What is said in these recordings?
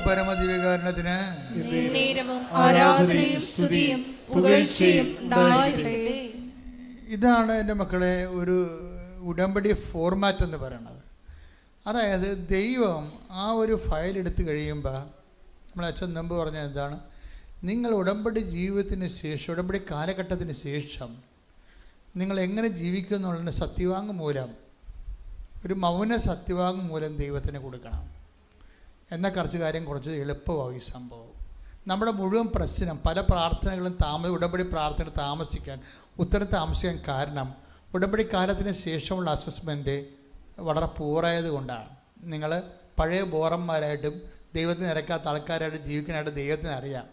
പരമദിവ്യകാരുണ്യത്തിന് ആരാധനയും സ്തുതിയും പുകഴ്ചയും ഉണ്ടായിരിക്കട്ടെ. ഇതാണ് എൻ്റെ മക്കളെ ഒരു ഉടമ്പടി ഫോർമാറ്റ് എന്ന് പറയുന്നത്. അതായത് ദൈവം ആ ഒരു ഫയൽ എടുത്തു കഴിയുമ്പോൾ, നമ്മളെ അച്ഛൻ മുമ്പ് പറഞ്ഞത് എന്താണ്, നിങ്ങൾ ഉടമ്പടി ജീവിതത്തിന് ശേഷം, ഉടമ്പടി കാലഘട്ടത്തിന് ശേഷം നിങ്ങൾ എങ്ങനെ ജീവിക്കും എന്നുള്ളതിന് സത്യവാങ്മൂലം, ഒരു മൗന സത്യവാങ്മൂലം ദൈവത്തിന് കൊടുക്കണം. എന്നാൽ കുറച്ച് കാര്യം കുറച്ച് എളുപ്പമാവും ഈ സംഭവം. നമ്മുടെ മുഴുവൻ പ്രശ്നം, പല പ്രാർത്ഥനകളും ഉടമ്പടി പ്രാർത്ഥന ഉത്തരം താമസിക്കാൻ കാരണം ഉടമ്പടി കാലത്തിന് ശേഷമുള്ള അസസ്മെൻറ്റ് വളരെ പൂറായത് കൊണ്ടാണ്. നിങ്ങൾ പഴയ ബോറന്മാരായിട്ടും ദൈവത്തിന് ഇറക്കാത്ത ആൾക്കാരായിട്ട് ജീവിക്കാനായിട്ട് ദൈവത്തിന് അറിയാം.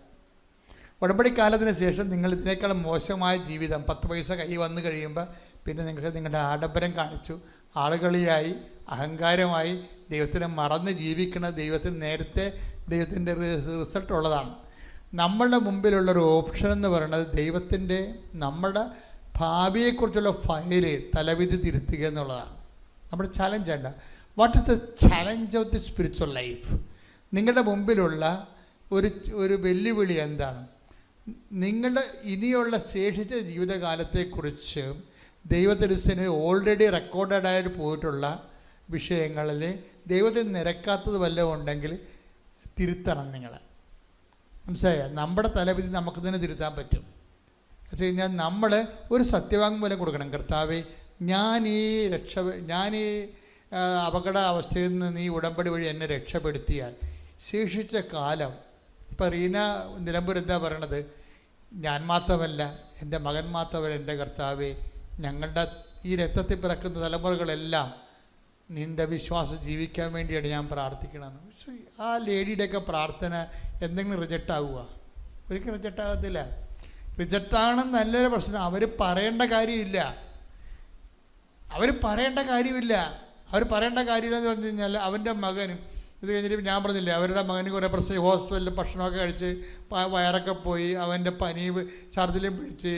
ഉടമ്പടി കാലത്തിന് ശേഷം നിങ്ങൾ ഇതിനേക്കാൾ മോശമായ ജീവിതം 10 പൈസ കൈ വന്നു കഴിയുമ്പോൾ പിന്നെ നിങ്ങൾക്ക് നിങ്ങളുടെ ആഡംബരം കാണിച്ചു, ആളുകളിയായി, അഹങ്കാരമായി, ദൈവത്തിനെ മറന്ന് ജീവിക്കണ ദൈവത്തിന് നേരത്തെ ദൈവത്തിൻ്റെ റിസൾട്ട് ഉള്ളതാണ്. നമ്മളുടെ മുമ്പിലുള്ളൊരു ഓപ്ഷൻ എന്ന് പറയുന്നത് ദൈവത്തിൻ്റെ നമ്മുടെ ഭാവിയെക്കുറിച്ചുള്ള ഫയല് തലവിധി തിരുത്തുക എന്നുള്ളതാണ് നമ്മുടെ ചലഞ്ച്. ഉണ്ട് what is the challenge of the spiritual life? നിങ്ങളുടെ മുമ്പിലുള്ള ഒരു വെല്ലുവിളി എന്താണ്? നിങ്ങളുടെ ഇനിയുള്ള ശേഷിച്ച ജീവിതകാലത്തെക്കുറിച്ച് ദൈവത്തിരുസേന ഓൾറെഡി റെക്കോർഡായിട്ട് പോയിട്ടുള്ള വിഷയങ്ങളിൽ ദൈവത്തിന് നിരക്കാത്തത് വല്ലതും ഉണ്ടെങ്കിൽ തിരുത്തണം. നിങ്ങൾ മനസ്സിലായോ? നമ്മുടെ തലവിധി നമുക്ക് തന്നെ തിരുത്താൻ പറ്റും. വെച്ച് കഴിഞ്ഞാൽ നമ്മൾ ഒരു സത്യവാങ്മൂലം കൊടുക്കണം. കർത്താവേ, ഞാൻ ഈ അപകട അവസ്ഥയിൽ നിന്ന് നീ ഉടമ്പടി വഴി എന്നെ രക്ഷപ്പെടുത്തിയാൽ ശേഷിച്ച കാലം, ഇപ്പോൾ റീന നിലമ്പൂർ എന്താ പറയണത്, ഞാൻ മാത്രമല്ല, എൻ്റെ മകൻ മാത്രമല്ല, എൻ്റെ കർത്താവേ, ഞങ്ങളുടെ ഈ രക്തത്തിൽ പിറക്കുന്ന തലമുറകളെല്ലാം നിൻ്റെ വിശ്വാസം ജീവിക്കാൻ വേണ്ടിയാണ് ഞാൻ പ്രാർത്ഥിക്കണമെന്ന്. ആ ലേഡിയുടെയൊക്കെ പ്രാർത്ഥന എന്തെങ്കിലും റിജക്റ്റ് ആവുക? ഒരിക്കലും റിജക്റ്റ് ആകത്തില്ല. റിജക്റ്റാണെന്ന് നല്ലൊരു പ്രശ്നം. അവർ പറയേണ്ട കാര്യമില്ല. അവർ പറയേണ്ട കാര്യമില്ലെന്ന് പറഞ്ഞു കഴിഞ്ഞാൽ അവൻ്റെ മകനും ഇത് കഴിഞ്ഞിട്ട് ഞാൻ പറഞ്ഞില്ലേ, അവരുടെ മകന് കുറേ പ്രശ്നം, ഹോസ്പിറ്റലിൽ ഭക്ഷണമൊക്കെ കഴിച്ച് വയറൊക്കെ പോയി, അവൻ്റെ പനി ഛർദിലും പിടിച്ച്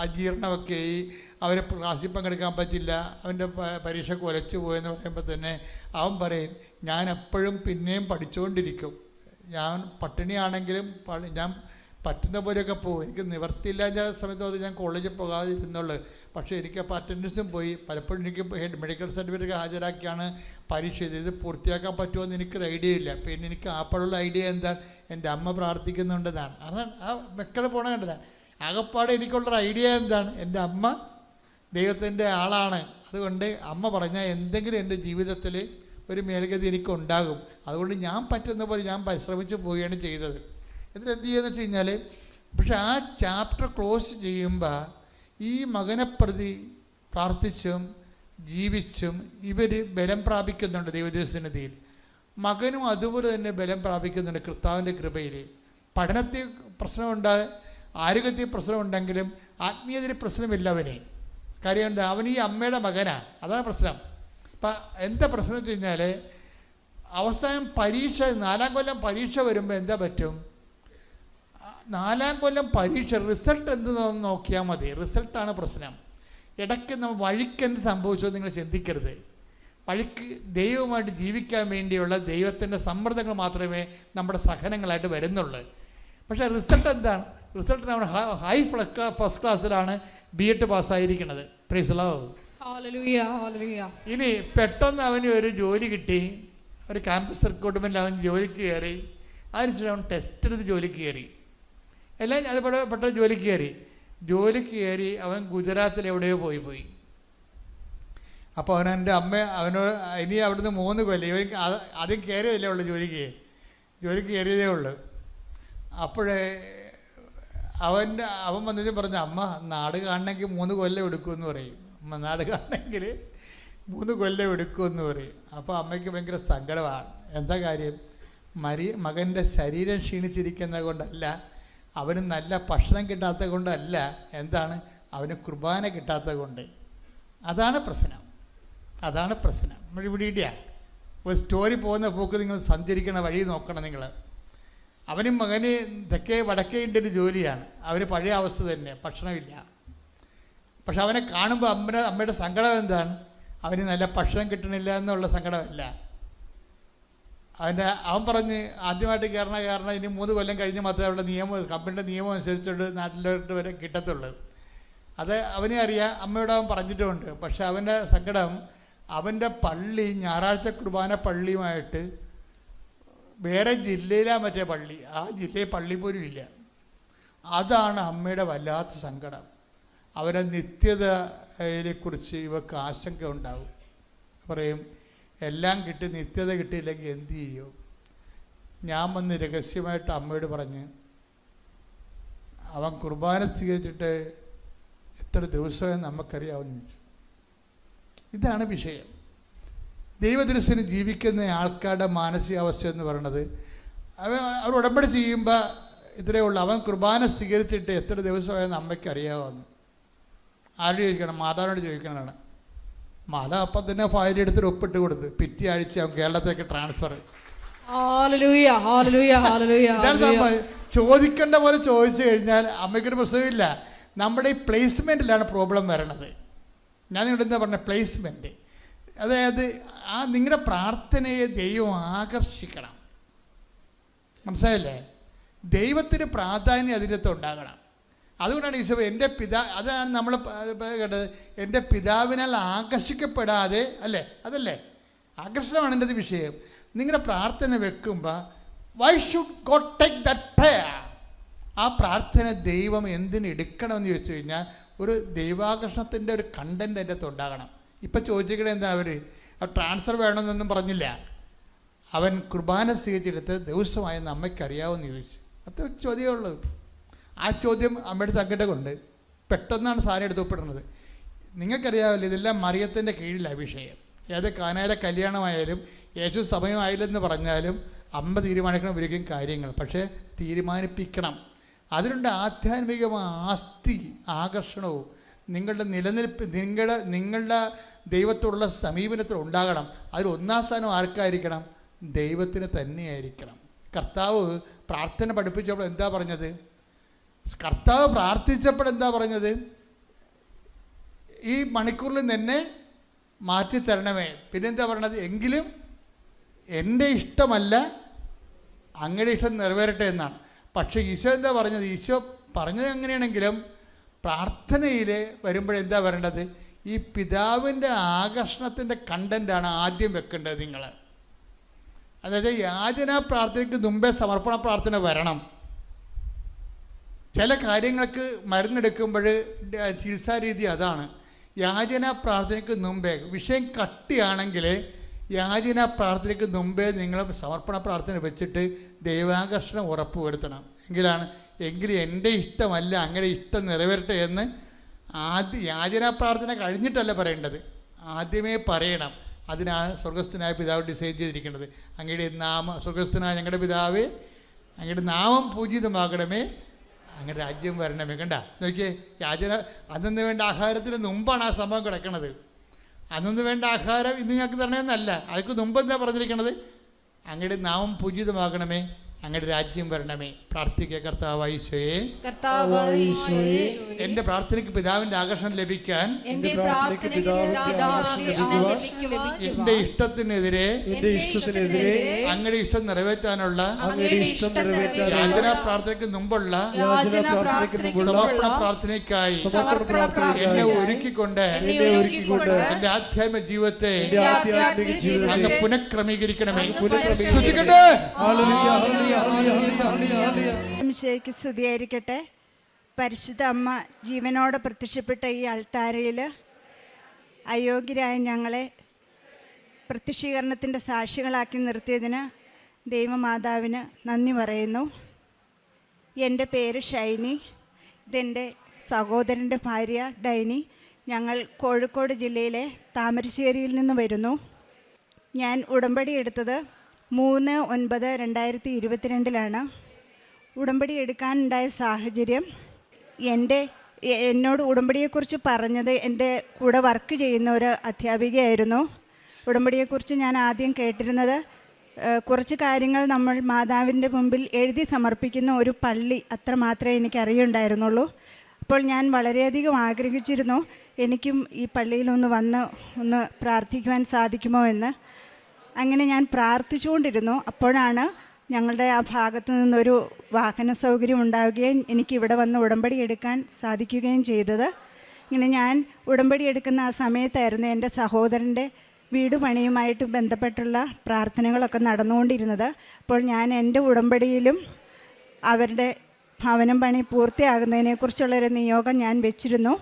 അജീർണമൊക്കെ ആയി, അവരെ ക്ലാസ്സിൽ പങ്കെടുക്കാൻ പറ്റില്ല, അവൻ്റെ പരീക്ഷ കുലച്ചു പോയെന്ന് പറയുമ്പോൾ തന്നെ അവൻ പറയും, ഞാൻ എപ്പോഴും പിന്നെയും പഠിച്ചുകൊണ്ടിരിക്കും, ഞാൻ പട്ടിണിയാണെങ്കിലും ഞാൻ പറ്റുന്ന പോലെയൊക്കെ പോകും, എനിക്ക് നിവർത്തിയില്ലാത്ത സമയത്ത് ഞാൻ കോളേജിൽ പോകാതിരുന്നുള്ളൂ. പക്ഷേ എനിക്കപ്പോൾ അറ്റൻഡൻസും പോയി, പലപ്പോഴും എനിക്ക് മെഡിക്കൽ സർട്ടിഫിക്കറ്റ് ഹാജരാക്കിയാണ് പരീക്ഷ ചെയ്തത്. ഇത് പൂർത്തിയാക്കാൻ പറ്റുമോ എന്ന് എനിക്കൊരു ഐഡിയ ഇല്ല. പിന്നെ എനിക്ക് ആപ്പോഴുള്ള ഐഡിയ എന്താണ്, എൻ്റെ അമ്മ പ്രാർത്ഥിക്കുന്നുണ്ടെന്നാണ്. അതാണ് ആ മക്കൾ പോണ കണ്ടത്. ആകപ്പാടെ എനിക്കുള്ളൊരു ഐഡിയ എന്താണ്, എൻ്റെ അമ്മ ദൈവത്തിൻ്റെ ആളാണ്. അതുകൊണ്ട് അമ്മ പറഞ്ഞാൽ എന്തെങ്കിലും എൻ്റെ ജീവിതത്തിൽ ഒരു മേൽഗതി എനിക്കുണ്ടാകും. അതുകൊണ്ട് ഞാൻ പറ്റുന്ന പോലെ ഞാൻ പരിശ്രമിച്ച് പോവുകയാണ് ചെയ്തത്. എന്നിട്ട് എന്ത് ചെയ്യുകയെന്ന് വെച്ച് കഴിഞ്ഞാൽ, പക്ഷെ ആ ചാപ്റ്റർ ക്ലോസ് ചെയ്യുമ്പോൾ ഈ മകനെ പ്രതി പ്രാർത്ഥിച്ചും ജീവിച്ചും ഇവർ ബലം പ്രാപിക്കുന്നുണ്ട് ദൈവസന്നിധിയിൽ. മകനും അതുപോലെ തന്നെ ബലം പ്രാപിക്കുന്നുണ്ട് കർത്താവിൻ്റെ കൃപയിൽ. പഠനത്തിൽ പ്രശ്നമുണ്ട്, ആരോഗ്യത്തിൽ പ്രശ്നമുണ്ടെങ്കിലും ആത്മീയതയിൽ പ്രശ്നമില്ല അവന്. കാര്യം എന്താ, അവൻ ഈ അമ്മയുടെ മകനാണ്. അതാണ് പ്രശ്നം. ഇപ്പം എന്താ പ്രശ്നം വെച്ച് കഴിഞ്ഞാൽ, അവസാനം പരീക്ഷ 4ാം കൊല്ലം പരീക്ഷ വരുമ്പോൾ എന്താ പറ്റും, 4ാം കൊല്ലം പരീക്ഷ റിസൾട്ട് എന്തെന്ന് നോക്കിയാൽ മതി. റിസൾട്ടാണ് പ്രശ്നം. ഇടയ്ക്ക് നമ്മൾ വഴിക്കെന്ത് സംഭവിച്ചോ നിങ്ങൾ ചിന്തിക്കരുത്. വഴിക്ക് ദൈവമായിട്ട് ജീവിക്കാൻ വേണ്ടിയുള്ള ദൈവത്തിൻ്റെ സമ്മർദ്ദങ്ങൾ മാത്രമേ നമ്മുടെ സഹനങ്ങളായിട്ട് വരുന്നുള്ളൂ. പക്ഷേ റിസൾട്ട് എന്താണ്? റിസൾട്ട് നമ്മൾ ഹൈ ഫസ്റ്റ് ക്ലാസ്സിലാണ് B.Ed പാസ്സായിരിക്കുന്നത്. Praise the Lord. ഇനി പെട്ടെന്ന് അവന് ഒരു ജോലി കിട്ടി, ഒരു ക്യാമ്പസ് റിക്രൂട്ട്മെൻറ്റിൽ അവൻ ജോലിക്ക് കയറി. അതിനുശേഷം അവൻ ടെസ്റ്റ് എടുത്ത് ജോലിക്ക് കയറി. എല്ലാം അത് പെട്ടെന്ന് ജോലിക്ക് കയറി അവൻ ഗുജറാത്തിൽ എവിടെയോ പോയി. അപ്പോൾ അവൻ എൻ്റെ അവനോട് ഇനി അവിടുന്ന് 3 കൊല്ലം, ഇവൻ ആദ്യം കയറിയതല്ലേ ഉള്ളൂ, ജോലിക്ക് കയറിയതേ ഉള്ളൂ. അപ്പോഴേ അവൻ വന്നിട്ട് പറഞ്ഞു, അമ്മ നാട് കാണണമെങ്കിൽ 3 കൊല്ലം എടുക്കുമെന്ന് പറയും. അമ്മ നാട് കാണണമെങ്കിൽ 3 കൊല്ലം എടുക്കുമെന്ന് പറയും. അപ്പോൾ അമ്മയ്ക്ക് ഭയങ്കര സങ്കടമാണ്. എന്താ കാര്യം, മകൻ്റെ ശരീരം ക്ഷീണിച്ചിരിക്കുന്നത് കൊണ്ടല്ല, അവന് നല്ല ഭക്ഷണം കിട്ടാത്തത് കൊണ്ടല്ല, എന്താണ്, അവന് കുർബാന കിട്ടാത്തത് കൊണ്ട്. അതാണ് പ്രശ്നം. നമ്മൾ ഇവിടെ ഒരു സ്റ്റോറി പോകുന്ന പോക്ക് നിങ്ങൾ സഞ്ചരിക്കണ വഴി നോക്കണം. നിങ്ങൾ അവനും മകന് വടക്കേ ഇന്ത്യൻ്റെ ജോലിയാണ്, അവന് പഴയ അവസ്ഥ തന്നെ, ഭക്ഷണമില്ല. പക്ഷെ അവനെ കാണുമ്പോൾ അമ്മയുടെ സങ്കടം എന്താണ്, അവന് നല്ല ഭക്ഷണം കിട്ടണില്ല എന്നുള്ള സങ്കടമല്ല, അവൻ പറഞ്ഞ് ആദ്യമായിട്ട് കാരണം ഇനി 3 കൊല്ലം കഴിഞ്ഞ് മാത്രമേ അവിടെ കമ്പനിയുടെ നിയമം അനുസരിച്ചുകൊണ്ട് നാട്ടിലോട്ട് വരെ കിട്ടത്തുള്ളൂ. അത് അവനെ അറിയാം, അമ്മയോട് അവൻ പറഞ്ഞിട്ടുമുണ്ട്. പക്ഷെ അവൻ്റെ സങ്കടം, അവൻ്റെ പള്ളി ഞായറാഴ്ച കുർബാന പള്ളിയുമായിട്ട് വേറെ ജില്ലയിലാണ് മറ്റേ പള്ളി, ആ ജില്ലയിൽ പള്ളി പോലും ഇല്ല. അതാണ് അമ്മയുടെ വല്ലാത്ത സങ്കടം. അവരുടെ നിത്യതയെക്കുറിച്ച് ഇവർക്ക് ആശങ്ക ഉണ്ടാവും. പറയും, എല്ലാം കിട്ടി നിത്യത കിട്ടിയില്ലെങ്കിൽ എന്തു ചെയ്യും? ഞാൻ വന്ന് രഹസ്യമായിട്ട് അമ്മയോട് പറഞ്ഞ്, അവൻ കുർബാന സ്വീകരിച്ചിട്ട് എത്ര ദിവസമായി നമുക്കറിയാവുന്ന ചോദിച്ചു. ഇതാണ് വിഷയം. ദൈവദൃശ്യന് ജീവിക്കുന്ന ആൾക്കാരുടെ മാനസികാവസ്ഥ എന്ന് പറയുന്നത്, അവർ ഉടമ്പടി ചെയ്യുമ്പോൾ ഇത്രയേ ഉള്ളൂ, അവൻ കുർബാന സ്വീകരിച്ചിട്ട് എത്ര ദിവസമായെന്ന് അമ്മയ്ക്ക് അറിയാവുന്നു. ആരോട് ചോദിക്കണം? മാതാവിനോട് ചോദിക്കണതാണ്. മാതാവ് അപ്പം തന്നെ ഫയൽ എടുത്തിട്ട് ഒപ്പിട്ട് കൊടുത്ത് പിറ്റേ ആഴ്ച അവൻ കേരളത്തിലേക്ക് ട്രാൻസ്ഫർ. ഇതാണ് സംഭവം. ചോദിക്കേണ്ട പോലെ ചോദിച്ചു കഴിഞ്ഞാൽ അമ്മയ്ക്കൊരു പ്രശ്നമില്ല. നമ്മുടെ ഈ പ്ലേസ്മെൻറ്റിലാണ് പ്രോബ്ലം വരണത്. ഞാൻ നിങ്ങളുടെ എന്താ പറഞ്ഞത്? പ്ലേസ്മെൻറ്റ്. അതായത് നിങ്ങളുടെ പ്രാർത്ഥനയെ ദൈവം ആകർഷിക്കണം. മനസ്സിലായില്ലേ? ദൈവത്തിന് പ്രാധാന്യം അതിനകത്ത് ഉണ്ടാകണം. അതുകൊണ്ടാണ് ഈശോ അതാണ് നമ്മൾ കേട്ടത്, എൻ്റെ പിതാവിനാൽ ആകർഷിക്കപ്പെടാതെ, അല്ലേ? അതല്ലേ ആകർഷണമാണ് എൻ്റെ വിഷയം. നിങ്ങളുടെ പ്രാർത്ഥന വെക്കുമ്പോൾ why should God take that prayer? ആ പ്രാർത്ഥന ദൈവം എന്തിന് എടുക്കണമെന്ന് ചോദിച്ചു കഴിഞ്ഞാൽ ഒരു ദൈവാകർഷണത്തിൻ്റെ ഒരു കണ്ടൻറ് അതിൻ്റെ അകത്ത് ഉണ്ടാകണം. ഇപ്പം ചോദിച്ചിരിക്കണത് എന്താ? അവർ ട്രാൻസ്ഫർ വേണമെന്നൊന്നും പറഞ്ഞില്ല. അവൻ കുർബാന സ്വീകരിച്ചെടുത്ത് ദിവസമായെന്ന് അമ്മയ്ക്കറിയാമെന്ന് ചോദിച്ചു. അത്ര ചോദ്യമേ ഉള്ളൂ. ആ ചോദ്യം അമ്മയുടെ സങ്കടമുണ്ട്. പെട്ടെന്നാണ് സാധനം എടുത്ത് ഒപ്പിടുന്നത്. നിങ്ങൾക്കറിയാമല്ലോ, ഇതെല്ലാം മറിയത്തിൻ്റെ കീഴിലാണ് വിഷയം. ഏത് കാനായിലെ കല്യാണമായാലും യേശു സമയമായില്ലെന്ന് പറഞ്ഞാലും അമ്മ തീരുമാനിക്കണം ഒരിക്കലും കാര്യങ്ങൾ. പക്ഷേ തീരുമാനിപ്പിക്കണം. അതിനുണ്ട് ആധ്യാത്മികമായ ആസ്തി, ആകർഷണവും നിങ്ങളുടെ നിലനിൽപ്പ്, നിങ്ങളുടെ ദൈവത്തോടുള്ള സമീപനത്തിൽ ഉണ്ടാകണം. അതിൽ ഒന്നാം സ്ഥാനം ആർക്കായിരിക്കണം? ദൈവത്തിന് തന്നെയായിരിക്കണം. കർത്താവ് പ്രാർത്ഥന പഠിപ്പിച്ചപ്പോൾ എന്താ പറഞ്ഞത്? കർത്താവ് പ്രാർത്ഥിച്ചപ്പോൾ എന്താ പറഞ്ഞത്? ഈ മണിക്കൂറിൽ നിന്നെ മാറ്റിത്തരണമേ. പിന്നെന്താ പറയണത്? എങ്കിലും എൻ്റെ ഇഷ്ടമല്ല അങ്ങയുടെ ഇഷ്ടം നിറവേറട്ടെ എന്നാണ്. പക്ഷേ ഈശോ എന്താ പറഞ്ഞത്? ഈശോ പറഞ്ഞത് എങ്ങനെയാണെങ്കിലും പ്രാർത്ഥനയിൽ വരുമ്പോഴെന്താ വരേണ്ടത്? ഈ പിതാവിൻ്റെ ആകർഷണത്തിൻ്റെ കണ്ടൻ്റാണ് ആദ്യം വെക്കേണ്ടത് നിങ്ങൾ. അതായത് യാചനാ പ്രാർത്ഥനയ്ക്ക് മുമ്പേ സമർപ്പണ പ്രാർത്ഥന വരണം. ചില കാര്യങ്ങൾക്ക് മരുന്നെടുക്കുമ്പോൾ ചികിത്സാ രീതി അതാണ്. യാചനാ പ്രാർത്ഥനയ്ക്ക് മുമ്പേ, വിഷയം കട്ടിയാണെങ്കിൽ യാചനാ പ്രാർത്ഥനയ്ക്ക് മുമ്പേ നിങ്ങൾ സമർപ്പണ പ്രാർത്ഥന വെച്ചിട്ട് ദൈവാകർഷണം ഉറപ്പുവരുത്തണം. എങ്കിലും എൻ്റെ ഇഷ്ടമല്ല അങ്ങനെ ഇഷ്ടം നിറവേറട്ടെ എന്ന് യാചനാ പ്രാർത്ഥന കഴിഞ്ഞിട്ടല്ല പറയേണ്ടത്, ആദ്യമേ പറയണം. അതിനാണ് സ്വർഗസ്ഥനായ പിതാവ് ഡിസൈൻ ചെയ്തിരിക്കുന്നത്. അങ്ങയുടെ സ്വർഗസ്ഥനായ ഞങ്ങളുടെ പിതാവേ, അങ്ങയുടെ നാമം പൂജിതമാകണമേ, അങ്ങനെ രാജ്യം വരണമേ. കണ്ട നോക്കിയേ, യാചന അന്നു വേണ്ട ആഹാരത്തിന് മുമ്പാണ് ആ സംഭവം കിടക്കുന്നത്. അന്നു വേണ്ട ആഹാരം ഇന്ന് ഞങ്ങൾക്ക് തരണമെന്നല്ല, അതിക്ക് മുമ്പ് എന്താ പറഞ്ഞിരിക്കണത്? അങ്ങയുടെ നാമം പൂജിതമാകണമേ, അങ്ങയുടെ രാജ്യം വരണമേ. പ്രാർത്ഥിക്കുക. കർത്താവായ ഈശോയേ, എൻ്റെ പ്രാർത്ഥനയ്ക്ക് പിതാവിൻ്റെ ആകർഷണം ലഭിക്കാൻ എൻ്റെ ഇഷ്ടത്തിനെതിരെ അങ്ങയുടെ ഇഷ്ടം നിറവേറ്റാനുള്ള യാചനാ പ്രാർത്ഥനയ്ക്ക് മുമ്പുള്ള സമർപ്പണ പ്രാർത്ഥനയ്ക്കായി എന്നെ ഒരുക്കിക്കൊണ്ട് എൻ്റെ ആധ്യാത്മിക ജീവിതത്തെ അങ്ങ് പുനഃക്രമീകരിക്കണമേ. ശ്രദ്ധിക്കട്ടെ. ഈശോയ്ക്ക് സ്തുതിയായിരിക്കട്ടെ. പരിശുദ്ധ അമ്മ ജീവനോടെ പ്രത്യക്ഷപ്പെട്ട ഈ അൾത്താരയിൽ അയോഗ്യരായ ഞങ്ങളെ പ്രത്യക്ഷീകരണത്തിൻ്റെ സാക്ഷികളാക്കി നിർത്തിയതിന് ദൈവമാതാവിന് നന്ദി പറയുന്നു. എൻ്റെ പേര് ഷൈനി, ഇതെൻ്റെ സഹോദരൻ്റെ ഭാര്യ ഡൈനി. ഞങ്ങൾ കോഴിക്കോട് ജില്ലയിലെ താമരശ്ശേരിയിൽ നിന്ന് വരുന്നു. ഞാൻ ഉടമ്പടി എടുത്തത് 3/9/2022 ഉടമ്പടി എടുക്കാനുണ്ടായ സാഹചര്യം, എന്നോട് ഉടമ്പടിയെക്കുറിച്ച് പറഞ്ഞത് എൻ്റെ കൂടെ വർക്ക് ചെയ്യുന്ന ഒരു അധ്യാപികയായിരുന്നു. ഉടമ്പടിയെക്കുറിച്ച് ഞാൻ ആദ്യം കേട്ടിരുന്നത് കുറച്ച് കാര്യങ്ങൾ നമ്മൾ മാതാവിൻ്റെ മുമ്പിൽ എഴുതി സമർപ്പിക്കുന്ന ഒരു പള്ളി, അത്ര മാത്രമേ എനിക്ക് അറിയുണ്ടായിരുന്നുള്ളൂ. അപ്പോൾ ഞാൻ വളരെയധികം ആഗ്രഹിച്ചിരുന്നു എനിക്കും ഈ പള്ളിയിലൊന്ന് വന്ന് ഒന്ന് പ്രാർത്ഥിക്കുവാൻ സാധിക്കുമോ എന്ന്. അങ്ങനെ ഞാൻ പ്രാർത്ഥിച്ചുകൊണ്ടിരുന്നു. അപ്പോഴാണ് ഞങ്ങളുടെ ആ ഭാഗത്തു നിന്നൊരു വാഹന സൗകര്യം ഉണ്ടാവുകയും എനിക്കിവിടെ വന്ന് ഉടമ്പടി എടുക്കാൻ സാധിക്കുകയും ചെയ്തത്. ഇങ്ങനെ ഞാൻ ഉടമ്പടി എടുക്കുന്ന ആ സമയത്തായിരുന്നു എൻ്റെ സഹോദരൻ്റെ വീട് പണിയുമായിട്ട് ബന്ധപ്പെട്ടുള്ള പ്രാർത്ഥനകളൊക്കെ നടന്നുകൊണ്ടിരുന്നത്. അപ്പോൾ ഞാൻ എൻ്റെ ഉടമ്പടിയിലും അവരുടെ ഭവനം പണി പൂർത്തിയാകുന്നതിനെക്കുറിച്ചുള്ളൊരു നിയോഗം ഞാൻ വെച്ചിരുന്നു.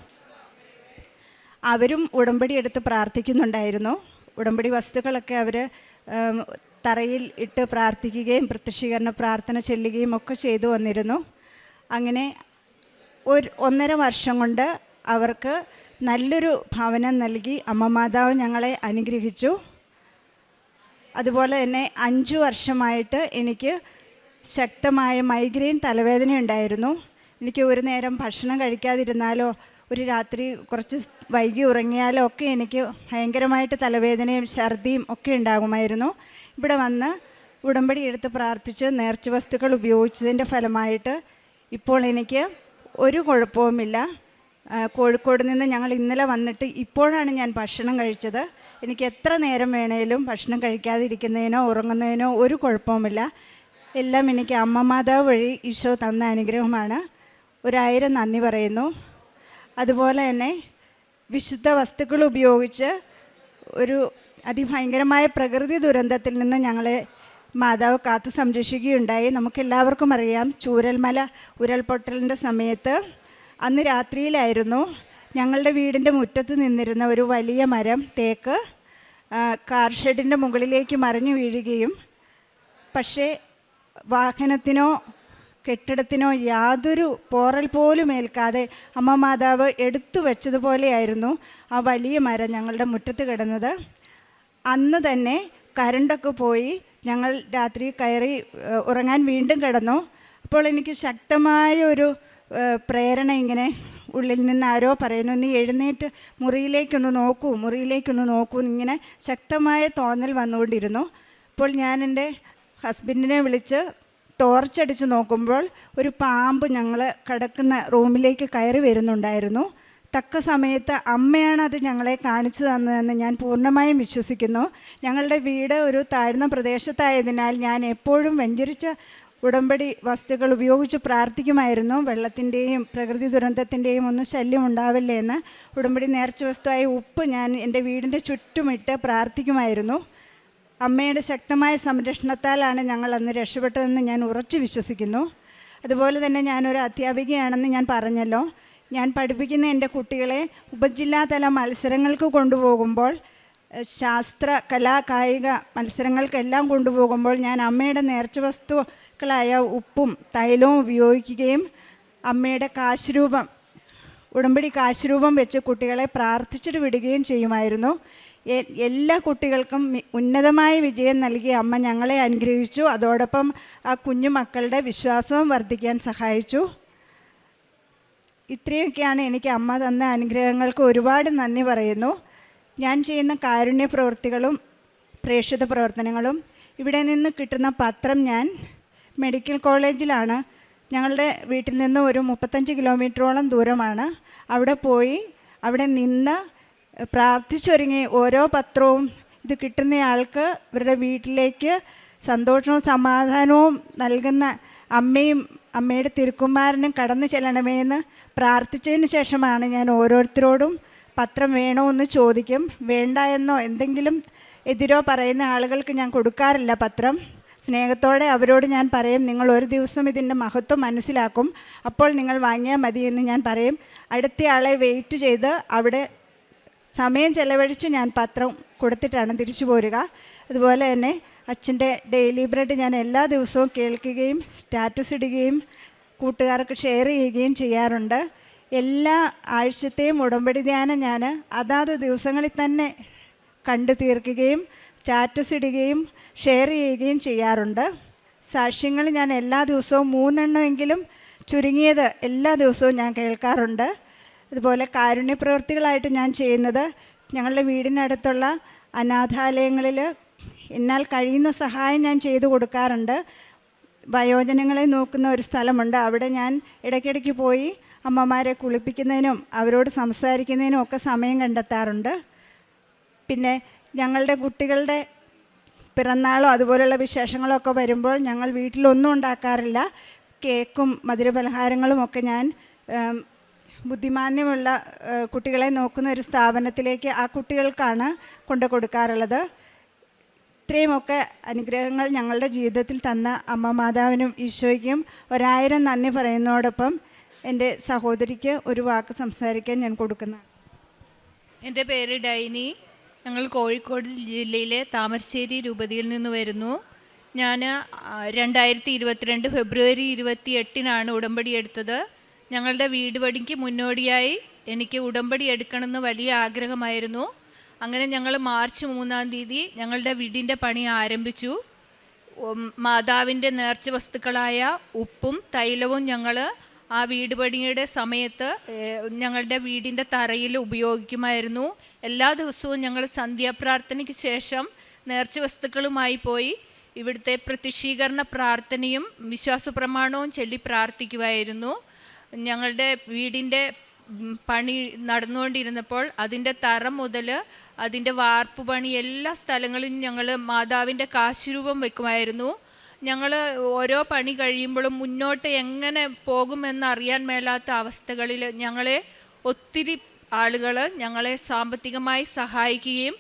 അവരും ഉടമ്പടി എടുത്ത് പ്രാർത്ഥിക്കുന്നുണ്ടായിരുന്നു. ഉടമ്പടി വസ്തുക്കളൊക്കെ അവർ തറയിൽ ഇട്ട് പ്രാർത്ഥിക്കുകയും പ്രത്യക്ഷീകരണ പ്രാർത്ഥന ചെല്ലുകയും ഒക്കെ ചെയ്തു വന്നിരുന്നു. അങ്ങനെ 1.5 വർഷം കൊണ്ട് അവർക്ക് നല്ലൊരു ഭവനം നൽകി അമ്മ മാതാവ് ഞങ്ങളെ അനുഗ്രഹിച്ചു. അതുപോലെ തന്നെ 5 വർഷമായിട്ട് എനിക്ക് ശക്തമായ മൈഗ്രെയിൻ തലവേദന ഉണ്ടായിരുന്നു. എനിക്ക് ഒരു നേരം ഭക്ഷണം കഴിക്കാതിരുന്നാലോ ഒരു രാത്രി കുറച്ച് വൈകി ഉറങ്ങിയാലോ ഒക്കെ എനിക്ക് ഭയങ്കരമായിട്ട് തലവേദനയും ഛർദിയും ഒക്കെ ഉണ്ടാകുമായിരുന്നു. ഇവിടെ വന്ന് ഉടമ്പടി എടുത്ത് പ്രാർത്ഥിച്ച് നേർച്ച വസ്തുക്കൾ ഉപയോഗിച്ചതിൻ്റെ ഫലമായിട്ട് ഇപ്പോൾ എനിക്ക് ഒരു കുഴപ്പവുമില്ല. കോഴിക്കോട് നിന്ന് ഞങ്ങൾ ഇന്നലെ വന്നിട്ട് ഇപ്പോഴാണ് ഞാൻ ഭക്ഷണം കഴിച്ചത്. എനിക്ക് എത്ര നേരം വേണേലും ഭക്ഷണം കഴിക്കാതിരിക്കുന്നതിനോ ഉറങ്ങുന്നതിനോ ഒരു കുഴപ്പവുമില്ല. എല്ലാം എനിക്ക് അമ്മ മാതാവ് വഴി ഈശോ തന്ന അനുഗ്രഹമാണ്. 1000 നന്ദി പറയുന്നു. അതുപോലെ തന്നെ വിശുദ്ധ വസ്തുക്കൾ ഉപയോഗിച്ച് ഒരു അതിഭയങ്കരമായ പ്രകൃതി ദുരന്തത്തിൽ നിന്ന് ഞങ്ങളെ മാതാവ് കാത്തു സംരക്ഷിക്കുകയുണ്ടായി. നമുക്കെല്ലാവർക്കും അറിയാം, ചൂരൽമല ഉരുൾപൊട്ടലിൻ്റെ സമയത്ത് അന്ന് രാത്രിയിലായിരുന്നു. ഞങ്ങളുടെ വീടിൻ്റെ മുറ്റത്ത് നിന്നിരുന്ന ഒരു വലിയ മരം തേക്ക് കാർ ഷെഡിൻ്റെ മുകളിലേക്ക് മറിഞ്ഞു വീഴുകയും പക്ഷേ വാഹനത്തിനോ കെട്ടിടത്തിനോ യാതൊരു പോറൽ പോലും ഏൽക്കാതെ അമ്മ മാതാവ് എടുത്തു വെച്ചതുപോലെയായിരുന്നു ആ വലിയ മരം ഞങ്ങളുടെ മുറ്റത്ത് കിടന്നത്. അന്ന് തന്നെ കരണ്ടൊക്കെ പോയി ഞങ്ങൾ രാത്രി കയറി ഉറങ്ങാൻ വീണ്ടും കിടന്നു. അപ്പോൾ എനിക്ക് ശക്തമായ ഒരു പ്രേരണ ഇങ്ങനെ ഉള്ളിൽ നിന്ന് ആരോ പറയുന്നു, നീ എഴുന്നേറ്റ് മുറിയിലേക്കൊന്ന് നോക്കൂ ഇങ്ങനെ ശക്തമായ തോന്നൽ വന്നുകൊണ്ടിരുന്നു. അപ്പോൾ ഞാൻ എൻ്റെ ഹസ്ബൻഡിനെ വിളിച്ച് ടോർച്ചടിച്ച് നോക്കുമ്പോൾ ഒരു പാമ്പ് ഞങ്ങൾ കിടക്കുന്ന റൂമിലേക്ക് കയറി വരുന്നുണ്ടായിരുന്നു. തക്ക സമയത്ത് അമ്മയാണ് അത് ഞങ്ങളെ കാണിച്ചു തന്നതെന്ന് ഞാൻ പൂർണ്ണമായും വിശ്വസിക്കുന്നു. ഞങ്ങളുടെ വീട് ഒരു താഴ്ന്ന പ്രദേശത്തായതിനാൽ ഞാൻ എപ്പോഴും വെഞ്ചരിച്ച ഉടമ്പടി വസ്തുക്കൾ ഉപയോഗിച്ച് പ്രാർത്ഥിക്കുമായിരുന്നു. വെള്ളത്തിൻ്റെയും പ്രകൃതി ദുരന്തത്തിൻ്റെയും ഒന്നും ശല്യം ഉണ്ടാവില്ലേ എന്ന്. ഉടമ്പടി നേർച്ച വസ്തുവായ ഉപ്പ് ഞാൻ എൻ്റെ വീടിൻ്റെ ചുറ്റുമിട്ട് പ്രാർത്ഥിക്കുമായിരുന്നു. അമ്മയുടെ ശക്തമായ സംരക്ഷണത്താലാണ് ഞങ്ങൾ അന്ന് രക്ഷപ്പെട്ടതെന്ന് ഞാൻ ഉറച്ചു വിശ്വസിക്കുന്നു. അതുപോലെ തന്നെ ഞാനൊരു അധ്യാപികയാണെന്ന് ഞാൻ പറഞ്ഞല്ലോ. ഞാൻ പഠിപ്പിക്കുന്ന എൻ്റെ കുട്ടികളെ ഉപജില്ലാതല മത്സരങ്ങൾക്ക് കൊണ്ടുപോകുമ്പോൾ, ശാസ്ത്ര കലാ കായിക മത്സരങ്ങൾക്കെല്ലാം കൊണ്ടുപോകുമ്പോൾ ഞാൻ അമ്മയുടെ നേർച്ച വസ്തുക്കളായ ഉപ്പും തൈലവും ഉപയോഗിക്കുകയും അമ്മയുടെ കാശുരൂപം, ഉടമ്പടി കാശുരൂപം വെച്ച് കുട്ടികളെ പ്രാർത്ഥിച്ചിട്ട് വിടുകയും ചെയ്യുമായിരുന്നു. എല്ലാ കുട്ടികൾക്കും ഉന്നതമായ വിജയം നൽകി അമ്മ ഞങ്ങളെ അനുഗ്രഹിച്ചു. അതോടൊപ്പം ആ കുഞ്ഞു മക്കളുടെ വിശ്വാസവും വർദ്ധിക്കാൻ സഹായിച്ചു. ഇത്രയൊക്കെയാണ് എനിക്ക് അമ്മ തന്ന അനുഗ്രഹങ്ങൾക്ക് ഒരുപാട് നന്ദി പറയുന്നു. ഞാൻ ചെയ്യുന്ന കാരുണ്യ പ്രവൃത്തികളും പ്രേക്ഷിത പ്രവർത്തനങ്ങളും, ഇവിടെ നിന്ന് കിട്ടുന്ന പത്രം ഞാൻ മെഡിക്കൽ കോളേജിലാണ്, ഞങ്ങളുടെ വീട്ടിൽ നിന്ന് ഒരു 35 കിലോമീറ്ററോളം ദൂരമാണ്. അവിടെ പോയി അവിടെ നിന്ന് പ്രാർത്ഥിച്ചൊരുങ്ങി ഓരോ പത്രവും ഇത് കിട്ടുന്നയാൾക്ക് ഇവരുടെ വീട്ടിലേക്ക് സന്തോഷവും സമാധാനവും നൽകുന്ന അമ്മയും അമ്മയുടെ തിരുക്കുമാരനും കടന്നു ചെല്ലണമേ എന്ന് പ്രാർത്ഥിച്ചതിന് ശേഷമാണ് ഞാൻ ഓരോരുത്തരോടും പത്രം വേണോ എന്ന് ചോദിക്കും. വേണ്ട എന്നോ എന്തെങ്കിലും എതിരോ പറയുന്ന ആളുകൾക്ക് ഞാൻ കൊടുക്കാറില്ല പത്രം. സ്നേഹത്തോടെ അവരോട് ഞാൻ പറയും, നിങ്ങൾ ഒരു ദിവസം ഇതിൻ്റെ മഹത്വം മനസ്സിലാക്കും, അപ്പോൾ നിങ്ങൾ വാങ്ങിയാൽ മതി എന്ന് ഞാൻ പറയും. അടുത്തയാളെ വെയിറ്റ് ചെയ്ത് അവിടെ സമയം ചെലവഴിച്ച് ഞാൻ പത്രം കൊടുത്തിട്ടാണ് തിരിച്ചു പോരുക. അതുപോലെ തന്നെ അച്ഛൻ്റെ ഡെയിലി ബ്രെഡ് ഞാൻ എല്ലാ ദിവസവും കേൾക്കുകയും സ്റ്റാറ്റസ് ഇടുകയും കൂട്ടുകാർക്ക് ഷെയർ ചെയ്യുകയും ചെയ്യാറുണ്ട്. എല്ലാ ആഴ്ചത്തെയും ഉടമ്പടി ധ്യാനം ഞാൻ അതാത് ദിവസങ്ങളിൽ തന്നെ കണ്ടു തീർക്കുകയും സ്റ്റാറ്റസ് ഇടുകയും ഷെയർ ചെയ്യുകയും ചെയ്യാറുണ്ട്. സാക്ഷ്യങ്ങൾ ഞാൻ എല്ലാ ദിവസവും 3 എണ്ണമെങ്കിലും ചുരുങ്ങിയത് എല്ലാ ദിവസവും ഞാൻ കേൾക്കാറുണ്ട്. അതുപോലെ കാരുണ്യ പ്രവൃത്തികളായിട്ട് ഞാൻ ചെയ്യുന്നത്, ഞങ്ങളുടെ വീടിനടുത്തുള്ള അനാഥാലയങ്ങളിൽ എന്നാൽ കഴിയുന്ന സഹായം ഞാൻ ചെയ്തു കൊടുക്കാറുണ്ട്. വയോജനങ്ങളെ നോക്കുന്ന ഒരു സ്ഥലമുണ്ട്. അവിടെ ഞാൻ ഇടയ്ക്കിടയ്ക്ക് പോയി അമ്മമാരെ കുളിപ്പിക്കുന്നതിനും അവരോട് സംസാരിക്കുന്നതിനും ഒക്കെ സമയം കണ്ടെത്താറുണ്ട്. പിന്നെ ഞങ്ങളുടെ കുട്ടികളുടെ പിറന്നാളോ അതുപോലുള്ള വിശേഷങ്ങളോ ഒക്കെ വരുമ്പോൾ ഞങ്ങൾ വീട്ടിലൊന്നും ഉണ്ടാക്കാറില്ല. കേക്കും മധുരപലഹാരങ്ങളും ഒക്കെ ഞാൻ ബുദ്ധിമാന്യമുള്ള കുട്ടികളെ നോക്കുന്ന ഒരു സ്ഥാപനത്തിലേക്ക് ആ കുട്ടികൾക്കാണ് കൊണ്ടു കൊടുക്കാറുള്ളത്. ഇത്രയുമൊക്കെ അനുഗ്രഹങ്ങൾ ഞങ്ങളുടെ ജീവിതത്തിൽ തന്ന അമ്മ മാതാവിനും ഈശോയ്ക്കും 1000 നന്ദി പറയുന്നതോടൊപ്പം എൻ്റെ സഹോദരിക്ക് ഒരു വാക്ക് സംസാരിക്കാൻ ഞാൻ കൊടുക്കുന്നു. എൻ്റെ പേര് ഡൈനി. ഞങ്ങൾ കോഴിക്കോട് ജില്ലയിലെ താമരശ്ശേരി രൂപതയിൽ നിന്ന് വരുന്നു. ഞാൻ 2022 ഫെബ്രുവരി 28 ഉടമ്പടി എടുത്തത്. ഞങ്ങളുടെ വീട് പണിക്ക് മുന്നോടിയായി എനിക്ക് ഉടമ്പടി എടുക്കണമെന്ന് വലിയ ആഗ്രഹമായിരുന്നു. അങ്ങനെ ഞങ്ങൾ മാർച്ച് 3 ഞങ്ങളുടെ വീടിൻ്റെ പണി ആരംഭിച്ചു. മാതാവിൻ്റെ നേർച്ച വസ്തുക്കളായ ഉപ്പും തൈലവും ഞങ്ങൾ ആ വീട് പണിയുടെ സമയത്ത് ഞങ്ങളുടെ വീടിൻ്റെ തറയിൽ ഉപയോഗിക്കുമായിരുന്നു. എല്ലാ ദിവസവും ഞങ്ങൾ സന്ധ്യാപ്രാർത്ഥനയ്ക്ക് ശേഷം നേർച്ച വസ്തുക്കളുമായി പോയി ഇവിടുത്തെ പ്രത്യക്ഷീകരണ പ്രാർത്ഥനയും വിശ്വാസ പ്രമാണവും ചൊല്ലി പ്രാർത്ഥിക്കുമായിരുന്നു. ഞങ്ങളുടെ വീടിൻ്റെ പണി നടന്നുകൊണ്ടിരുന്നപ്പോൾ അതിൻ്റെ തറ മുതൽ അതിൻ്റെ വാർപ്പ് പണി എല്ലാ സ്ഥലങ്ങളിലും ഞങ്ങൾ മാതാവിൻ്റെ കാശുരൂപം വെക്കുമായിരുന്നു. ഞങ്ങൾ ഓരോ പണി കഴിയുമ്പോഴും മുന്നോട്ട് എങ്ങനെ പോകുമെന്നറിയാൻ മേലാത്ത അവസ്ഥകളിൽ ഒത്തിരി ആളുകൾ ഞങ്ങളെ സാമ്പത്തികമായി സഹായിക്കുകയും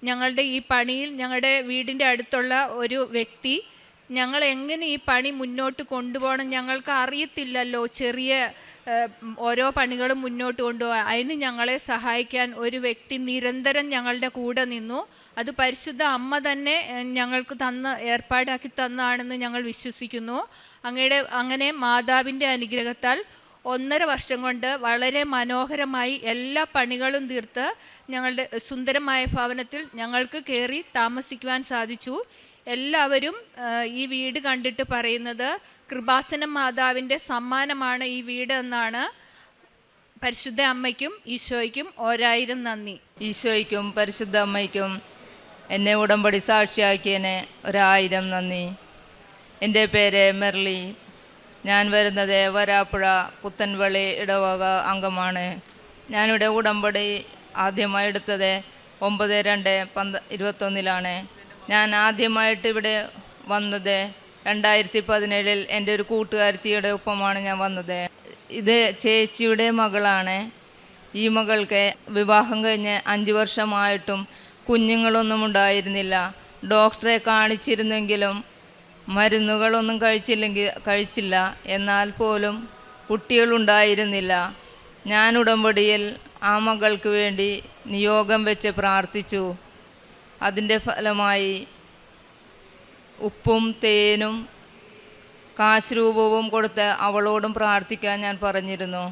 ഞങ്ങളുടെ ഈ പണിയിൽ ഞങ്ങളുടെ വീടിൻ്റെ അടുത്തുള്ള ഒരു വ്യക്തി ഞങ്ങൾ എങ്ങനെ ഈ പണി മുന്നോട്ട് കൊണ്ടുപോകണം, ഞങ്ങൾക്ക് അറിയത്തില്ലല്ലോ, ചെറിയ ഓരോ പണികളും മുന്നോട്ട് കൊണ്ടുപോകാൻ, അതിന് ഞങ്ങളെ സഹായിക്കാൻ ഒരു വ്യക്തി നിരന്തരം ഞങ്ങളുടെ കൂടെ നിന്നു. അത് പരിശുദ്ധ അമ്മ തന്നെ ഞങ്ങൾക്ക് ഏർപ്പാടാക്കി തന്നതാണെന്ന് ഞങ്ങൾ വിശ്വസിക്കുന്നു. അങ്ങനെ മാതാവിൻ്റെ അനുഗ്രഹത്താൽ 1.5 വർഷം കൊണ്ട് വളരെ മനോഹരമായി എല്ലാ പണികളും തീർത്ത് ഞങ്ങളുടെ സുന്ദരമായ ഭവനത്തിൽ ഞങ്ങൾക്ക് കയറി താമസിക്കുവാൻ സാധിച്ചു. എല്ലാവരും ഈ വീട് കണ്ടിട്ട് പറയുന്നത് കൃപാസന മാതാവിൻ്റെ സമ്മാനമാണ് ഈ വീട് എന്നാണ്. പരിശുദ്ധ അമ്മയ്ക്കും ഈശോയ്ക്കും 1000 നന്ദി. ഈശോയ്ക്കും പരിശുദ്ധ അമ്മയ്ക്കും എന്നെ ഉടമ്പടി സാക്ഷിയാക്കിയതിന് 1000 നന്ദി. എൻ്റെ പേര് മെർലി. ഞാൻ വരുന്നത് വരാപ്പുഴ പുത്തൻവളി ഇടവക അംഗമാണ്. ഞാനിവിടെ ഉടമ്പടി ആദ്യമായി എടുത്തത് 9/2/21 ഞാൻ ആദ്യമായിട്ട് ഇവിടെ വന്നത് 2017 എൻ്റെ ഒരു കൂട്ടുകാരത്തിയുടെ ഒപ്പമാണ് ഞാൻ വന്നത്. ഇത് ചേച്ചിയുടെ മകളാണ്. ഈ മകൾക്ക് വിവാഹം കഴിഞ്ഞ് 5 വർഷമായിട്ടും കുഞ്ഞുങ്ങളൊന്നും ഉണ്ടായിരുന്നില്ല. ഡോക്ടറെ കാണിച്ചിരുന്നെങ്കിലും മരുന്നുകളൊന്നും കഴിച്ചില്ല. എന്നാൽ പോലും കുട്ടികളുണ്ടായിരുന്നില്ല. ഞാൻ ഉടമ്പടിയിൽ ആ മകൾക്ക് വേണ്ടി നിയോഗം വെച്ച് പ്രാർത്ഥിച്ചു. അതിൻ്റെ ഫലമായി ഉപ്പും തേനും കാശുരൂപവും കൊടുത്ത് അവളോടും പ്രാർത്ഥിക്കാൻ ഞാൻ പറഞ്ഞിരുന്നു.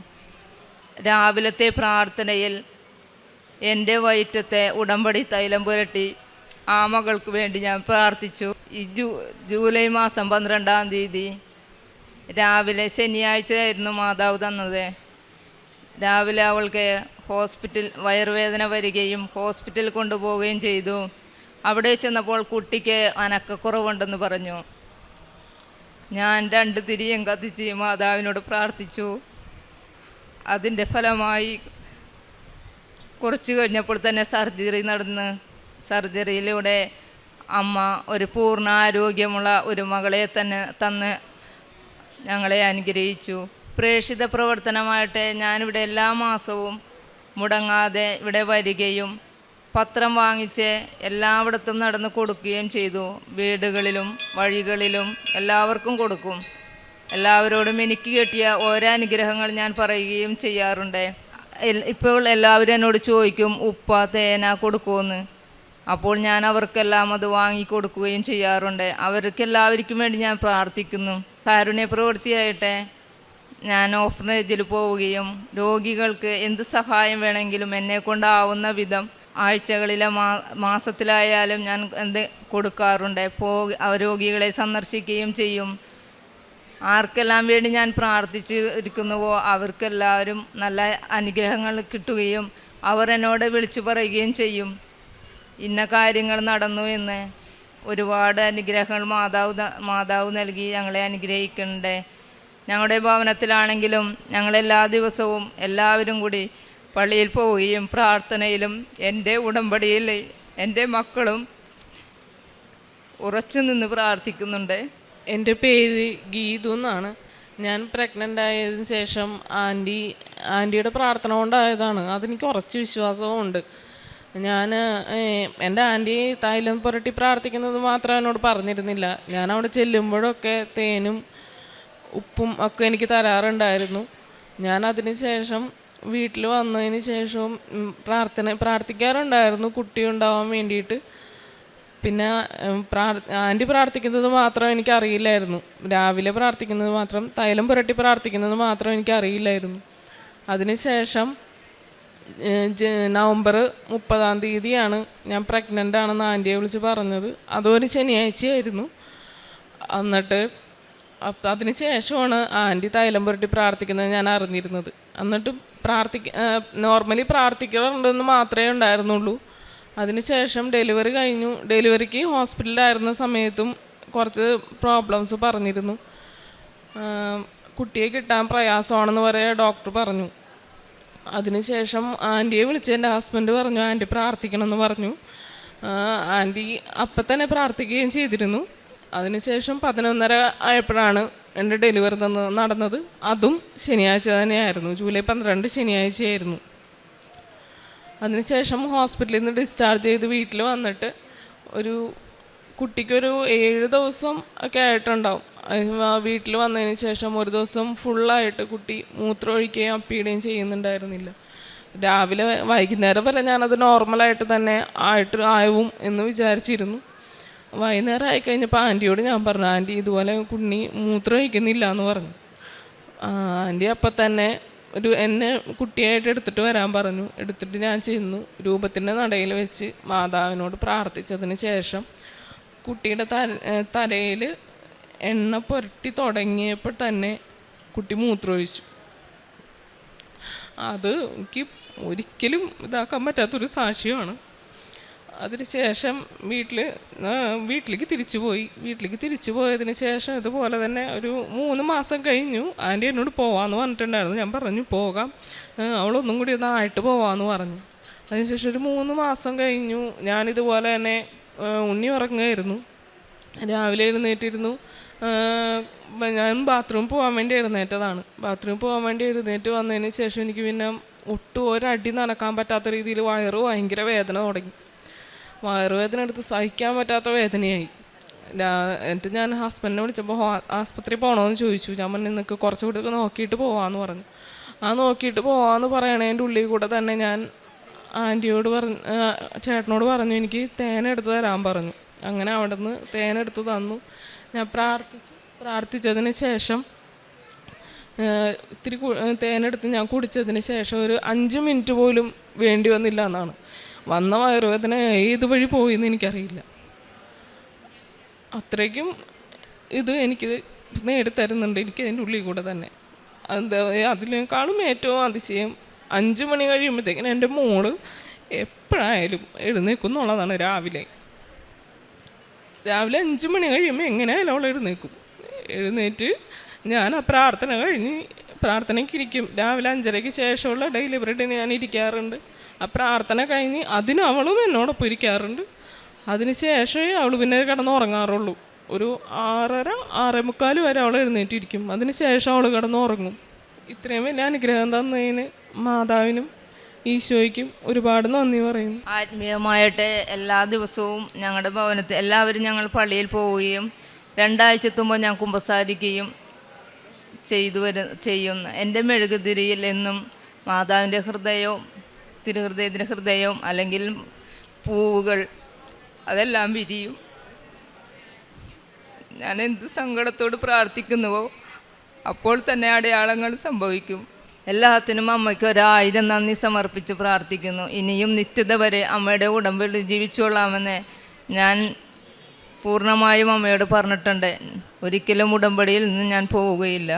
രാവിലത്തെ പ്രാർത്ഥനയിൽ എൻ്റെ വയറ്റത്തെ ഉടമ്പടി തൈലം പുരട്ടി ആ മകൾക്ക് വേണ്ടി ഞാൻ പ്രാർത്ഥിച്ചു. ഈ ജൂലൈ മാസം 12 രാവിലെ, ശനിയാഴ്ചയായിരുന്നു മാതാവ് തന്നത്. രാവിലെ അവൾക്ക് വയറുവേദന വരികയും ഹോസ്പിറ്റലിൽ കൊണ്ടുപോവുകയും ചെയ്തു. അവിടെ ചെന്നപ്പോൾ കുട്ടിക്ക് അനക്കക്കുറവുണ്ടെന്ന് പറഞ്ഞു. ഞാൻ 2 തിരിയും കത്തിച്ച് മാതാവിനോട് പ്രാർത്ഥിച്ചു. അതിൻ്റെ ഫലമായി കുറച്ച് കഴിഞ്ഞപ്പോൾ തന്നെ സർജറി നടന്ന്, സർജറിയിലൂടെ അമ്മ ഒരു പൂർണ്ണ ആരോഗ്യമുള്ള ഒരു മകളെ തന്നെ തന്ന് ഞങ്ങളെ അനുഗ്രഹിച്ചു. പ്രേക്ഷിത പ്രവർത്തനമായിട്ട് ഞാനിവിടെ എല്ലാ മാസവും മുടങ്ങാതെ ഇവിടെ വരികയും പത്രം വാങ്ങിച്ച് എല്ലായിടത്തും നടന്ന് കൊടുക്കുകയും ചെയ്തു. വീടുകളിലും വഴികളിലും എല്ലാവർക്കും കൊടുക്കും. എല്ലാവരോടും എനിക്ക് കിട്ടിയ ഓരോ അനുഗ്രഹങ്ങൾ ഞാൻ പറയുകയും ചെയ്യാറുണ്ട്. ഇപ്പോൾ എല്ലാവരും എന്നോട് ചോദിക്കും ഉപ്പ തേന കൊടുക്കുമെന്ന്. അപ്പോൾ ഞാൻ അവർക്കെല്ലാം അത് വാങ്ങിക്കൊടുക്കുകയും ചെയ്യാറുണ്ട്. അവർക്കെല്ലാവർക്കും വേണ്ടി ഞാൻ പ്രാർത്ഥിക്കുന്നു. കാരുണ്യ പ്രവൃത്തിയായിട്ട് ഞാൻ ഓർഫനേജിൽ പോവുകയും രോഗികൾക്ക് എന്ത് സഹായം വേണമെങ്കിലും എന്നെ കൊണ്ടാവുന്ന വിധം ആഴ്ചകളിലെ മാസത്തിലായാലും ഞാൻ എന്ത് കൊടുക്കാറുണ്ട്. രോഗികളെ സന്ദർശിക്കുകയും ചെയ്യും. ആർക്കെല്ലാം വേണ്ടി ഞാൻ പ്രാർത്ഥിച്ചിരിക്കുന്നുവോ അവർക്കെല്ലാവരും നല്ല അനുഗ്രഹങ്ങൾ കിട്ടുകയും അവർ എന്നോട് വിളിച്ചു പറയുകയും ചെയ്യും ഇന്ന കാര്യങ്ങൾ നടന്നു എന്ന്. ഒരുപാട് അനുഗ്രഹങ്ങൾ മാതാവ് നൽകി ഞങ്ങളെ അനുഗ്രഹിക്കുന്നുണ്ട്. ഞങ്ങളുടെ ഭവനത്തിലാണെങ്കിലും ഞങ്ങളെല്ലാ ദിവസവും എല്ലാവരും കൂടി പള്ളിയിൽ പോവുകയും പ്രാർത്ഥനയിലും എൻ്റെ ഉടമ്പടിയിൽ എൻ്റെ മക്കളും ഉറച്ചു നിന്ന് പ്രാർത്ഥിക്കുന്നുണ്ട്. എൻ്റെ പേര് ഗീതു എന്നാണ്. ഞാൻ പ്രഗ്നൻ്റ് ആയതിനു ശേഷം ആൻറ്റിയുടെ പ്രാർത്ഥന കൊണ്ടായതാണ്. അതെനിക്ക് ഉറച്ച് വിശ്വാസവും. ഞാൻ എൻ്റെ ആൻറ്റി തൈലം പുരട്ടി പ്രാർത്ഥിക്കുന്നത് മാത്രം എന്നോട് പറഞ്ഞിരുന്നില്ല. ഞാൻ അവിടെ ചെല്ലുമ്പോഴൊക്കെ തേനും ഉപ്പും ഒക്കെ എനിക്ക് തരാറുണ്ടായിരുന്നു. ഞാൻ അതിന് ശേഷം വീട്ടിൽ വന്നതിന് ശേഷവും പ്രാർത്ഥിക്കാറുണ്ടായിരുന്നു കുട്ടി ഉണ്ടാവാൻ വേണ്ടിയിട്ട്. പിന്നെ ആൻറ്റി പ്രാർത്ഥിക്കുന്നത് മാത്രം എനിക്കറിയില്ലായിരുന്നു. രാവിലെ പ്രാർത്ഥിക്കുന്നത് മാത്രം, തൈലം പുരട്ടി പ്രാർത്ഥിക്കുന്നത് മാത്രം എനിക്കറിയില്ലായിരുന്നു. അതിനുശേഷം നവംബർ 30 ഞാൻ പ്രഗ്നൻ്റ് ആണെന്ന് ആൻറ്റിയെ വിളിച്ച് പറഞ്ഞത്. അതൊരു ശനിയാഴ്ചയായിരുന്നു. എന്നിട്ട് അതിന് ശേഷമാണ് ആൻറ്റി തൈലം പുരട്ടി പ്രാർത്ഥിക്കുന്നത് ഞാൻ അറിഞ്ഞിരുന്നത്. എന്നിട്ട് നോർമലി പ്രാർത്ഥിക്കാറുണ്ടെന്ന് മാത്രമേ ഉണ്ടായിരുന്നുള്ളൂ. അതിനുശേഷം ഡെലിവറി കഴിഞ്ഞു. ഡെലിവറിക്ക് ഹോസ്പിറ്റലിലായിരുന്ന സമയത്തും കുറച്ച് പ്രോബ്ലംസ് പറഞ്ഞിരുന്നു. കുട്ടിയെ കിട്ടാൻ പ്രയാസമാണെന്ന് വരെ ഡോക്ടർ പറഞ്ഞു. അതിനുശേഷം ആൻറ്റിയെ വിളിച്ച് എൻ്റെ ഹസ്ബൻഡ് പറഞ്ഞു ആൻറ്റി പ്രാർത്ഥിക്കണമെന്ന് പറഞ്ഞു. ആൻറ്റി അപ്പം തന്നെ പ്രാർത്ഥിക്കുകയും ചെയ്തിരുന്നു. അതിനുശേഷം 11:30 ആയപ്പോഴാണ് എൻ്റെ ഡെലിവറി നടന്നത്. അതും ശനിയാഴ്ച തന്നെയായിരുന്നു. ജൂലൈ 12 ശനിയാഴ്ചയായിരുന്നു. അതിനുശേഷം ഹോസ്പിറ്റലിൽ നിന്ന് ഡിസ്ചാർജ് ചെയ്ത് വീട്ടിൽ വന്നിട്ട് കുട്ടിക്കൊരു 7 ദിവസം ഒക്കെ ആയിട്ടുണ്ടാവും. വീട്ടിൽ വന്നതിന് ശേഷം ഒരു ദിവസം ഫുള്ളായിട്ട് കുട്ടി മൂത്രം ഒഴിക്കുകയും അപ്പിയിടുകയും ചെയ്യുന്നുണ്ടായിരുന്നില്ല. രാവിലെ വൈകുന്നേരം വരെ ഞാനത് നോർമലായിട്ട് തന്നെ ആവും എന്ന് വിചാരിച്ചിരുന്നു. വൈകുന്നേരം ആയിക്കഴിഞ്ഞപ്പോൾ ആൻറ്റിയോട് ഞാൻ പറഞ്ഞു ആൻറ്റി ഇതുപോലെ കുഞ്ഞി മൂത്രം ഒഴിക്കുന്നില്ല എന്ന് പറഞ്ഞു. ആൻറ്റി അപ്പം തന്നെ എന്നെ കുട്ടിയായിട്ട് എടുത്തിട്ട് വരാൻ പറഞ്ഞു. എടുത്തിട്ട് ഞാൻ ചെന്നു. രൂപത്തിൻ്റെ നടയിൽ വെച്ച് മാതാവിനോട് പ്രാർത്ഥിച്ചതിന് ശേഷം കുട്ടിയുടെ തലയിൽ എണ്ണ പുരട്ടി തുടങ്ങിയപ്പോൾ തന്നെ കുട്ടി മൂത്രമൊഴിച്ചു. അത് എനിക്ക് ഒരിക്കലും ഇതാക്കാൻ പറ്റാത്തൊരു സാക്ഷ്യമാണ്. അതിനുശേഷം വീട്ടിലേക്ക് തിരിച്ചു പോയതിന് ശേഷം ഇതുപോലെ തന്നെ ഒരു 3 മാസം കഴിഞ്ഞു. ആൻറ്റി എന്നോട് പോവാമെന്ന് പറഞ്ഞിട്ടുണ്ടായിരുന്നു. ഞാൻ പറഞ്ഞു പോകാം, അവളൊന്നും കൂടി ആയിട്ട് പോവാമെന്ന് പറഞ്ഞു. അതിനുശേഷം ഒരു 3 മാസം കഴിഞ്ഞു. ഞാനിതുപോലെ തന്നെ ഉണ്ണി ഉറങ്ങുമായിരുന്നു. രാവിലെ എഴുന്നേറ്റിരുന്നു. ഞാൻ ബാത്റൂമിൽ പോകാൻ വേണ്ടി എഴുന്നേറ്റതാണ്. ബാത്റൂമിൽ പോകാൻ വേണ്ടി എഴുന്നേറ്റ് വന്നതിന് ശേഷം എനിക്ക് പിന്നെ ഒട്ടും ഒരടി നടക്കാൻ പറ്റാത്ത രീതിയിൽ വയറ് ഭയങ്കര വേദന തുടങ്ങി. വയറുവേദന എടുത്ത് സഹിക്കാൻ പറ്റാത്ത വേദനയായി. എന്നിട്ട് ഞാൻ ഹസ്ബൻഡിനെ വിളിച്ചപ്പോൾ ആസ്പത്രിയിൽ പോകണമെന്ന് ചോദിച്ചു. ഞാൻ പറഞ്ഞു നിനക്ക് കുറച്ചുകൂടി നോക്കിയിട്ട് പോകാമെന്ന് പറഞ്ഞു. നോക്കിയിട്ട് പോകാമെന്ന് പറയണതിൻ്റെ ഉള്ളിൽ കൂടെ തന്നെ ഞാൻ ചേട്ടനോട് പറഞ്ഞു എനിക്ക് തേനെടുത്ത് തരാൻ പറഞ്ഞു. അങ്ങനെ അവിടെ നിന്ന് തേനെടുത്ത് തന്നു. ഞാൻ പ്രാർത്ഥിച്ചതിന് ശേഷം ഇത്തിരി തേനെടുത്ത് ഞാൻ കുടിച്ചതിന് ശേഷം ഒരു 5 മിനിറ്റ് പോലും വേണ്ടി വന്നില്ല എന്നാണ്. വന്ന വയറുവേദന ഏത് വഴി പോയിന്ന് എനിക്കറിയില്ല. അത്രയ്ക്കും ഇത് എനിക്ക് നേടിത്തരുന്നുണ്ട് എനിക്ക് അതിൻ്റെ ഉള്ളിൽ കൂടെ തന്നെ. അതിനേക്കാളും ഏറ്റവും അതിശയം 5 മണി കഴിയുമ്പോഴത്തേക്കിനും എൻ്റെ മോള് എപ്പോഴായാലും എഴുന്നേക്കും എന്നുള്ളതാണ്. രാവിലെ 5 മണി കഴിയുമ്പോൾ എങ്ങനെയായാലും അവൾ എഴുന്നേറ്റ് ഞാൻ ആ പ്രാർത്ഥനയ്ക്ക് ഇരിക്കും. രാവിലെ 5:30 ശേഷമുള്ള ഡെലിവറിയുടെ ഞാൻ ഇരിക്കാറുണ്ട്. ആ പ്രാർത്ഥന കഴിഞ്ഞ് അവളും എന്നോടൊപ്പം ഇരിക്കാറുണ്ട്. അതിന് ശേഷമേ അവൾ പിന്നെ കിടന്നുറങ്ങാറുള്ളൂ. ഒരു 6:30 വരെ അവൾ എഴുന്നേറ്റിരിക്കും. അതിന് ശേഷം അവൾ കിടന്നുറങ്ങും. ഇത്രയും വലിയ അനുഗ്രഹം തന്നതിന് മാതാവിനും ഈശോയ്ക്കും ഒരുപാട് നന്ദി പറയുന്നു. ആത്മീയമായിട്ട് എല്ലാ ദിവസവും ഞങ്ങളുടെ ഭവനത്തിൽ എല്ലാവരും ഞങ്ങൾ പള്ളിയിൽ പോവുകയും 2 ആഴ്ചത്തുമ്പോൾ ഞാൻ കുമ്പസാരിക്കുകയും ചെയ്യുന്ന എൻ്റെ മെഴുകുതിരിയിൽ എന്നും മാതാവിൻ്റെ ഹൃദയവും തിരുഹൃദയത്തിൻ്റെ ഹൃദയവും അല്ലെങ്കിൽ പൂവുകൾ അതെല്ലാം വിരിയും. ഞാൻ എന്ത് സങ്കടത്തോട് പ്രാർത്ഥിക്കുന്നുവോ അപ്പോൾ തന്നെ അടയാളങ്ങൾ സംഭവിക്കും. എല്ലാത്തിനും അമ്മയ്ക്ക് 1000 നന്ദി സമർപ്പിച്ച് പ്രാർത്ഥിക്കുന്നു. ഇനിയും നിത്യത വരെ അമ്മയുടെ ഉടമ്പടി ജീവിച്ചോളാമെന്ന് ഞാൻ പൂർണ്ണമായും അമ്മയോട് പറഞ്ഞിട്ടുണ്ട്. ഒരിക്കലും ഉടമ്പടിയിൽ നിന്ന് ഞാൻ പോവുകയില്ല.